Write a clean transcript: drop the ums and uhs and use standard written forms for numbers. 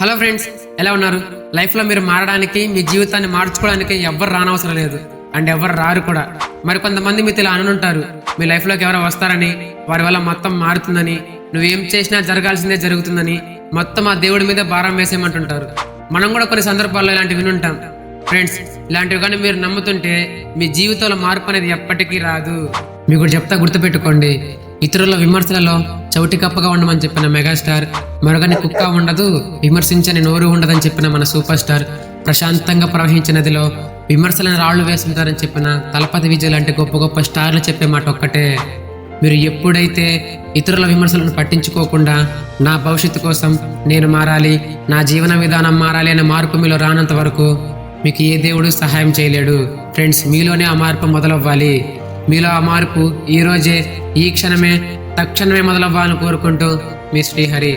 Hello friends, ఎలా ఉన్నారు? లైఫ్లో మీరు మారడానికి, మీ జీవితాన్ని మార్చుకోవడానికి ఎవ్వరు రానవసరం లేదు, అండ్ ఎవరు రారు కూడా. మరి కొంతమంది మీతో ఇలా అనుంటారు, మీ లైఫ్లోకి ఎవరో వస్తారని, వారి వల్ల మొత్తం మారుతుందని, నువ్వేం చేసినా జరగాల్సిందే జరుగుతుందని, మొత్తం ఆ దేవుడి మీద భారం వేసేయమంటుంటారు. మనం కూడా కొన్ని సందర్భాల్లో ఇలాంటివి వినుంటాం. ఫ్రెండ్స్, ఇలాంటివి కానీ మీరు నమ్ముతుంటే మీ జీవితంలో మార్పు అనేది ఎప్పటికీ రాదు. మీకు చెప్తా, గుర్తుపెట్టుకోండి. ఇతరుల విమర్శలలో చౌటి కప్పగా ఉండమని చెప్పిన మెగాస్టార్, మరొకని కుక్క ఉండదు, విమర్శించని నోరు ఉండదని చెప్పిన మన సూపర్ స్టార్, ప్రశాంతంగా ప్రవహించిన నదిలో విమర్శలను రాళ్లు వేస్తుంటారని చెప్పిన తలపతి విజయ్ లాంటి గొప్ప గొప్ప స్టార్లు చెప్పే మాట ఒక్కటే: మీరు ఎప్పుడైతే ఇతరుల విమర్శలను పట్టించుకోకుండా నా భవిష్యత్తు కోసం నేను మారాలి, నా జీవన విధానం మారాలి అనే మార్పు మీలో రానంత వరకు మీకు ఏ దేవుడు సహాయం చేయలేడు. ఫ్రెండ్స్, మీలోనే ఆ మార్పు మొదలవ్వాలి. మీలో ఆ మార్పు ఈ రోజే, ఈ క్షణమే, తక్షణమే మొదలవ్వాలని కోరుకుంటూ మీ శ్రీహరి.